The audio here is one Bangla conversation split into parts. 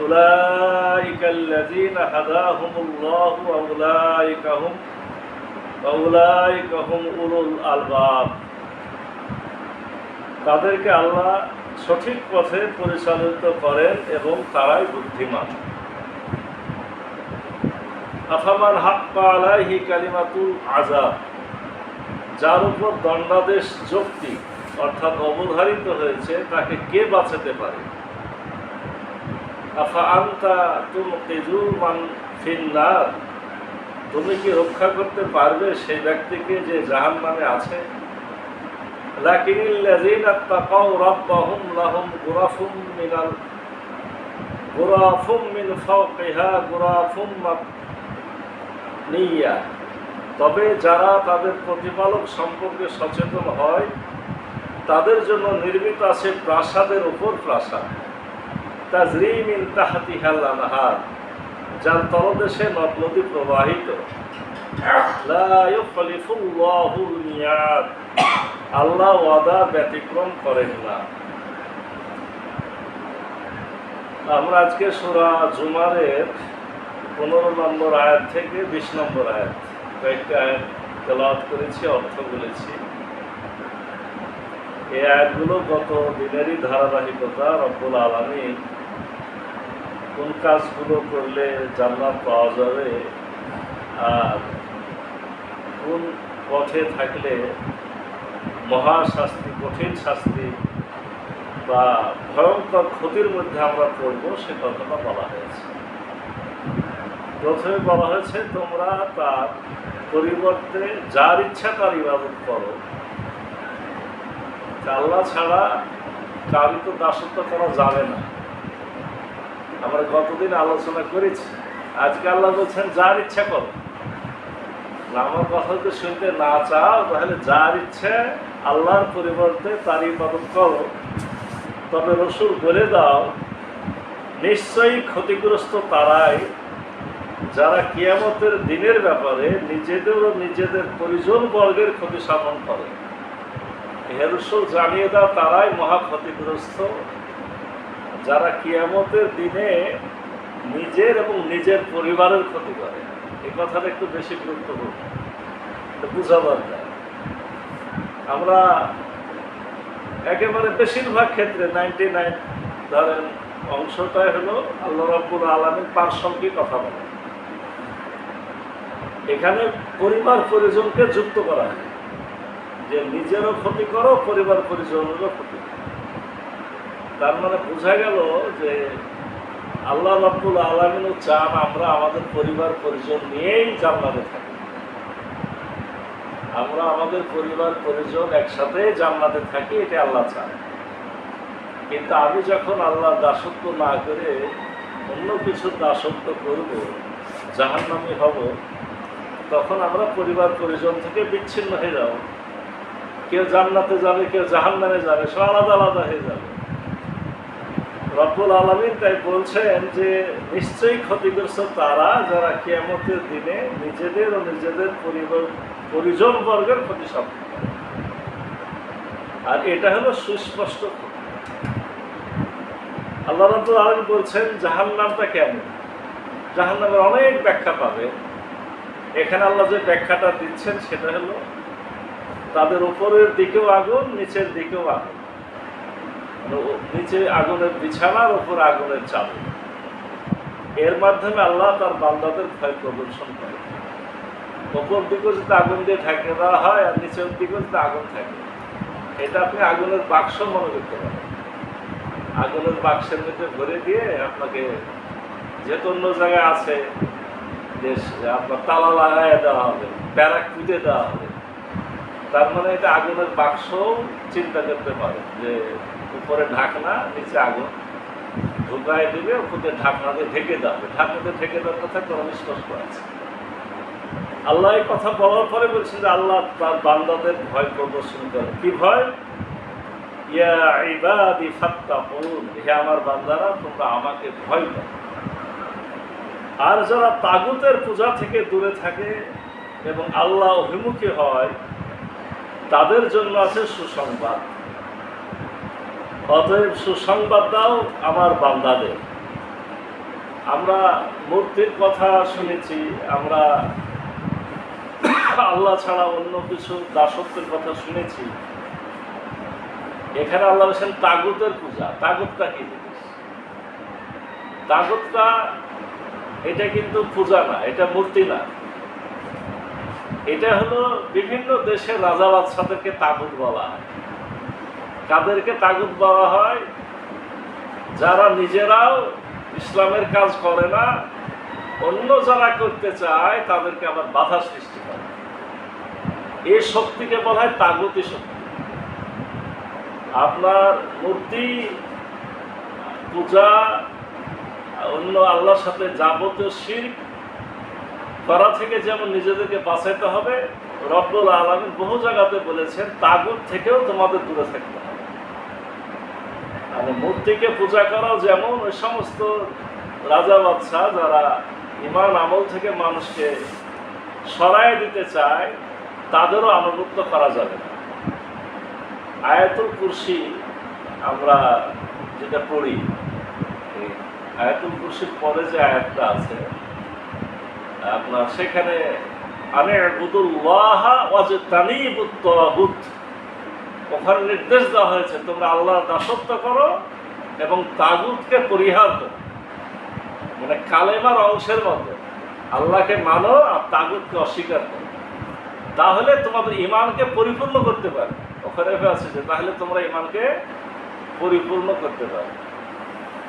উলাইকাল্লাযীনা হাদাহুমুল্লাহু ওয়া উলাইকা হুম উলুল আলবাব। তাদেরকে আল্লাহ সঠিক পথে পরিচালিত করেন এবং তারাই বুদ্ধিমান। আফামান হাক্কা আলাইহি কালিমাতুল আযাব, যার উপর দণ্ডাদেশ যৌক্তিক অর্থাৎ অবধারিত হয়েছে, তাকে কে বাঁচাতে পারে? আফা আনতা তুনকিযু মান ফিন্নার, তুমি কি রক্ষা করতে পারবে সেই ব্যক্তিকে যে জাহান্নামে আছে? লাকিনিল্লাযীনা তাকাউ রাব্বাহুম লাহুম গুরাফুম মিন ফাওকিহা গুরাফুম মাবনিয়া, তবে যারা তাদের প্রতিপালক সম্পর্কে সচেতন হয় তাদের জন্য নির্মিত আছে প্রাসাদের উপর প্রাসাদ, তাজরি মিন তাহতিহাল আনহার, যার তলদেশে নদ নদী প্রবাহিত। লা ইউখলিফুল্লাহুল মিয়াদ, আল্লাহ ওয়াদা ব্যতিক্রম করেন না। আমরা আজকে সূরা জুমারের 15 নম্বর আয়াত থেকে 20 নম্বর আয়াত কয়েকটি আয়াত তেলাওয়াত করেছি, অর্থ বলেছি। এই আয়াতগুলো গত দিনেরই ধারাবাহিকতা। রব্বুল আলামিন কোন কাজগুলো করলে জান্নাত পাওয়া যাবে আর কোন পথে থাকলে মহাশাস্তি, কঠিন শাস্তি বা ভয়ঙ্কর ক্ষতির মধ্যে আমরা পড়ব, সে কথাটা বলা হয়েছে। প্রথমে বলা হয়েছে তোমরা তার পরিবর্তে যার ইচ্ছা তার ইবাদত করো। আল্লাহ ছাড়া কারো তো দাসত্ব করা যাবে না। আমরা গতদিন আলোচনা করেছি। আজকে আল্লাহ বলছেন যার ইচ্ছা করো। আমার কথা যদি শুনতে না চাও তাহলে যার ইচ্ছে আল্লাহর পরিবর্তে তার ইবাদত করো। তবে রসুল বলে দাও, নিশ্চয়ই ক্ষতিগ্রস্ত তারাই যারা কিয়ামতের দিনের ব্যাপারে নিজেদের ও নিজেদের পরিজন বর্গের ক্ষতি সাধন করে। হে রসুল জানিয়ে দাও, তারাই মহা ক্ষতিগ্রস্ত যারা কিয়ামতের দিনে নিজের এবং নিজের পরিবারের ক্ষতি করে। এই কথাটা একটু বেশি গুরুত্বপূর্ণ, বুঝা দরকার। আমরা একেবারে বেশিরভাগ ক্ষেত্রে 99 ধরেন অংশটাই হলো আল্লাহ রাব্বুল আলামিন পার্সনকে কথা বলে। এখানে পরিবার পরিজনকে যুক্ত করা হয় যে নিজেরও ক্ষতি করো, পরিবার পরিজনেরও ক্ষতি করো। তার মানে বোঝা গেল যে আল্লাহ রাব্বুল আলামিনও চান আমরা আমাদের পরিবার পরিজন নিয়েই জান্নাতে থাকি। আমরা আমাদের পরিবার পরিজন একসাথে জান্নাতে থাকি, এটা আল্লাহ চান। কিন্তু আমি যখন আল্লাহর দাসত্ব না করে অন্য কিছুর দাসত্ব করব, জাহান্নামী হব, তখন আমরা পরিবার পরিজন থেকে বিচ্ছিন্ন হয়ে যাব। কেউ জান্নাতে যাবে, কেউ জাহান্নামে যাবে, সব আলাদা আলাদা হয়ে যাবে। রব্বুল আলামিন তাই বলছেন যে নিশ্চয়ই ক্ষতিগ্রস্ত তারা যারা কিয়ামতের দিনে নিজেদের ও নিজেদের পরিজন বর্গের ক্ষতি সাধন করে। আর এটা হলো সুস্পষ্ট ক্ষতি। আল্লাহ রাব্বুল আলামিন বলছেন জাহান্নামটা কেমন। জাহান্নামের অনেক ব্যাখ্যা পাবে। এখানে আল্লাহ যে ব্যাখ্যাটা দিচ্ছেন সেটা হলো তাদের উপরের দিকেও আগুন, নিচের দিকেও আগুন। নিচে আগুনের বিছানার উপর আগুনের চাদর। এর মাধ্যমে আল্লাহ তার বান্দাদের ভয় প্রদর্শন করে। উপর দিকেও যদি আগুন দিয়ে ঢেকে দেওয়া হয় আর নিচের দিকেও যদি আগুন থাকে, এটা আপনি আগুনের বাক্স মনে করতে পারেন। আগুনের বাক্সের মধ্যে ভরে দিয়ে আপনাকে যেহেতু অন্য জায়গায় আছে যে আপনার তালা লাগাই দেওয়া হবে, ব্যারাক পুঁতে দেওয়া হবে। তার মানে এটা আগুনের বাক্স চিন্তা করতে পারে যে উপরে ঢাকনা, নিচে আগুন ঢুকায় দিবে, উপরে ঢাকনাতে ঢেকে দেবে। ঢাকনাতে ঢেকে দেওয়ার কথা কোরআনে স্পষ্ট আছে। আল্লাহ এই কথা বলার পরে বলছেন যে আল্লাহ তার বান্দাদের ভয় প্রদর্শন করেন। কি ভয়? ইয়া ইবাদি ফাত্তাকুন, হে আমার বান্দারা তোমরা আমাকে ভয় করো। আর যারা তাগুতের পূজা থেকে দূরে থাকে এবং আল্লাহ অভিমুখী হয় তাদের জন্য আছে সুসংবাদ। অতএব সুসংবাদ দাও আমার বান্দাদের আমরা মূর্তির কথা শুনেছি, আমরা আল্লাহ ছাড়া অন্য কিছু দাসত্বের কথা শুনেছি। এখানে আল্লাহ বলছেন তাগুতের পূজা। তাগুতটা কি জিনিস? তাগুতটা এটা কিন্তু পূজা না, এটা মূর্তি না। এটা হলো বিভিন্ন দেশের রাজা বাদশাদেরকে তাগুত বলা হয়। কাদেরকে তাগুত বলা হয়? যারা নিজেরাও ইসলামের কাজ করে না, অন্য যারা করতে চায় তাদেরকে আবার বাধা সৃষ্টি করে। এই শক্তিকে বলা হয় তাগুতি শক্তি। আপনার মূর্তি পূজা, অন্য আল্লাহর সাথে যাবতীয় শিরক করা থেকে যেমন নিজেদেরকে বাঁচাইতে হবে, রব্বুল আলামিন বহু জায়গাতে বলেছেন তাগুত থেকেও তোমাদের দূরে থাকতে হবে। মানে মূর্তিকে পূজা করাও যেমন ওই সমস্ত রাজা বাদশা যারা ঈমান আমল থেকে মানুষকে সরায় দিতে চায়, তাদেরও আনুগত্য করা যাবে না। আয়াতুল কুরসি আমরা যেটা পড়ি, আয়াতুল কুরসির পরে যে আয়াতটা আছে আপনার, সেখানে ওখানে নির্দেশ দেওয়া হয়েছে তোমরা আল্লাহর দাসত্ব করো এবং তাগুতকে পরিহার করো। মানে কালেমার অংশের মতো আল্লাহকে মানো আর তাগুতকে অস্বীকার করো, তাহলে তোমাদের ইমানকে পরিপূর্ণ করতে পারবে। ওখানে আছে যে তাহলে তোমরা ইমানকে পরিপূর্ণ করতে পারবে।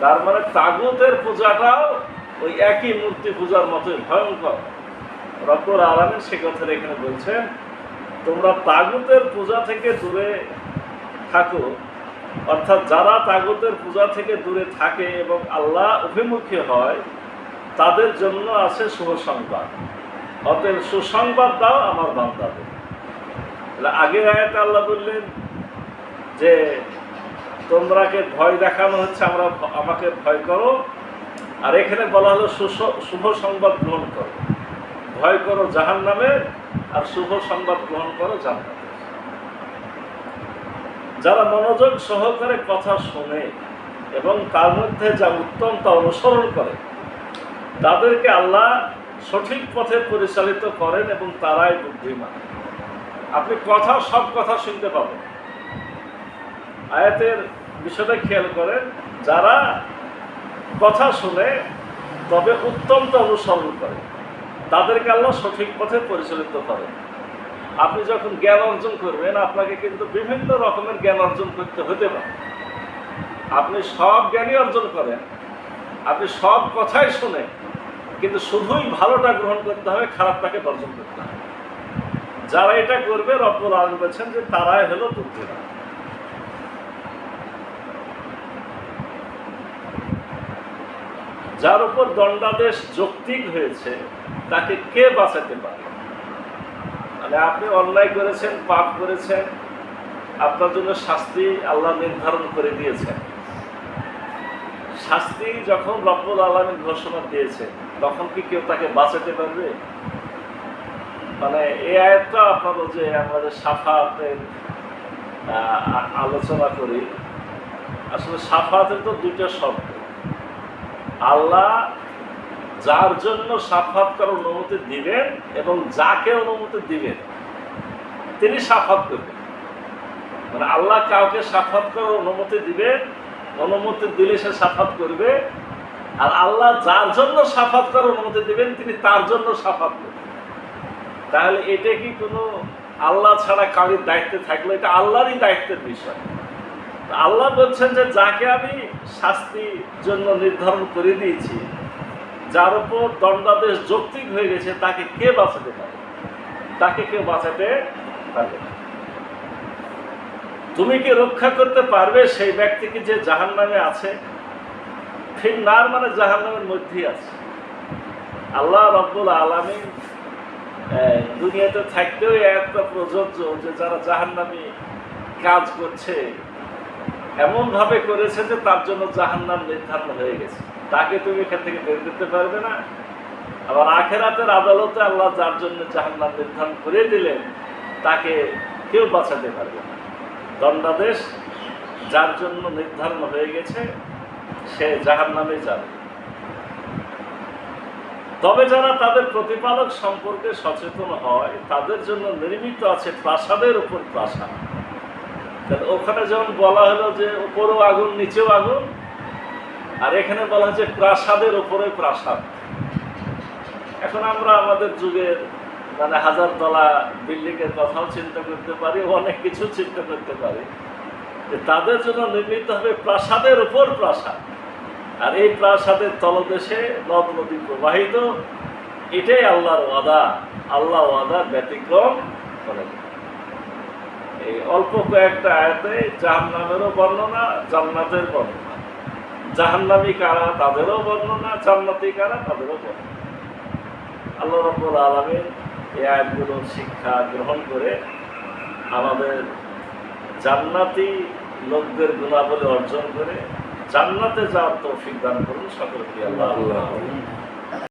তার মানে তাগুতের পূজাটাও ওই একই মূর্তি পূজার মতোই ভয়ঙ্কর। রব্বুল আলামিন সে কথাটা এখানে বলছেন, তোমরা তাগুতের পূজা থেকে দূরে থাকো। অর্থাৎ যারা তাগুতের পূজা থেকে দূরে থাকে এবং আল্লাহ অভিমুখী হয়, তাদের জন্য আছে শুভ সংবাদ। অতএব সুসংবাদ দাও আমার বান্দাদের। আগের আয়াতে আল্লাহ বললেন যে তোমরাকে ভয় দেখানো হচ্ছে, আমাকে ভয় করো। আর এখানে বলা হলো শুভ সংবাদ গ্রহণ করো। ভয় করো জাহান্নামের আর শুভ সংবাদ গ্রহণ করো জান্নাতের। যারা মনোযোগ সহকারে কথা শোনে এবং তার মধ্যে যা উত্তম তা অনুসরণ করে, তাদেরকে আল্লাহ সঠিক পথে পরিচালিত করেন এবং তারাই বুদ্ধিমান। আপনি সব কথা শুনতে পাবেন। আয়াতের বিষয়টা খেয়াল করেন, যারা কথা শুনে তবে উত্তমটা অনুসরণ করে, তাদেরকে আল্লাহ সঠিক পথে পরিচালিত করেন। আপনি যখন জ্ঞান অর্জন করবেন, আপনাকে কিন্তু বিভিন্ন রকমের জ্ঞান অর্জন করতে হতে পারে। আপনি সব জ্ঞানই অর্জন করেন, আপনি সব কথাই শুনেন, কিন্তু শুধুই ভালোটা গ্রহণ করতে হবে, খারাপটাকে বর্জন করতে হবে। যারা এটা করবে রব্বুল আলামিন বলেছেন যে তারাই হলো বুদ্ধিমান। যার উপর দণ্ডাদেশ যৌক্তিক হয়েছে তাকে কে বাঁচাতে পারে? মানে আপনি অন্যায় করেছেন, পাপ করেছেন, আপনার জন্য শাস্তি আল্লাহ নির্ধারণ করে দিয়েছেন। শাস্তি যখন রব্বুল আলামিন ঘোষণা দিয়েছে, তখন কি কেউ তাকে বাঁচাতে পারবে? মানে এই আয়াতটা আপনারা যে আমাদের শাফাতের আলোচনা করি, আসলে শাফাতের তো দুইটা শব্দ। আল্লাহ যার জন্য শাফাত করার অনুমতি দিবেন এবং যাকে অনুমতি দিবেন তিনি শাফাত করবেন। মানে আল্লাহ কাউকে শাফাত করার অনুমতি দিবেন, অনুমতি দিলে সে শাফাত করবে। আর আল্লাহ যার জন্য শাফাত করার অনুমতি দিবেন তিনি তার জন্য শাফাত করবেন। তাহলে এটা কি কোনো আল্লাহ ছাড়া কারোর দায়িত্বে থাকলো? এটা আল্লাহরই দায়িত্বের বিষয়। আল্লাহ বলছেন যে যাকে আমি শাস্তির জন্য নির্ধারণ করে দিয়েছি, যার উপর দণ্ডাদেশ যৌক্তিক হয়ে গেছে, তাকে কে বাঁচাতে পারে? তাকে কেউ বাঁচাতে পারবে না। তুমি কি রক্ষা করতে পারবে সেই ব্যক্তিকে যে জাহান্নামে আছে? ফিন্নার মানে জাহান্নামের মধ্যেই আছে। আল্লাহ রব্বুল আলামিন দুনিয়াতে থাকতেও একটা প্রযোজ্য যে যারা জাহান্নামী কাজ করছে এমনভাবে করেছে যে তার জন্য জাহান্নাম নির্ধারণ হয়ে গেছে, তাকে তুমি এখান থেকে বের করতে পারবে না। আবার আখেরাতের আদালতে আল্লাহ যার জন্য জাহান্নাম নির্ধারণ করে দিলেন, তাকে কেউ বাঁচাতে পারবে না। দণ্ডাদেশ যার জন্য নির্ধারণ হয়ে গেছে সে জাহান্নামে যাবে। তবে যারা তাদের প্রতিপালক সম্পর্কে সচেতন হয় তাদের জন্য নির্মিত আছে প্রাসাদের উপর প্রাসাদ। ওখানে যেমন বলা হলো যে উপরেও আগুন নিচেও আগুন, আর এখানে বলা হচ্ছে প্রাসাদের উপরে প্রাসাদ। এখন আমরা আমাদের যুগের মানে 1000 তলা বিল্ডিং এর কথাও চিন্তা করতে পারি, অনেক কিছু চিন্তা করতে পারি, যে তাদের জন্য নির্মিত হবে প্রাসাদের উপর প্রাসাদ, আর এই প্রাসাদের তলদেশে নদ নদী প্রবাহিত। এটাই আল্লাহর ওয়াদা। আল্লাহ ওয়াদা ব্যতিক্রম করেন। এই অল্প কয়েকটা আয়াতে জাহান্নামেরও বর্ণনা, জান্নাতের বর্ণনা, জাহান্নামী কারা তাদেরও বর্ণনা, জান্নাতি কারা তাদেরও বর্ণনা। আল্লাহ রাব্বুল আলামিন এই আয়াতগুলোর শিক্ষা গ্রহণ করে আমাদের জান্নাতি লোকদের গুণাবলী অর্জন করে জান্নাতে যাওয়ার তৌফিক দান করুন সকলকে আল্লাহ।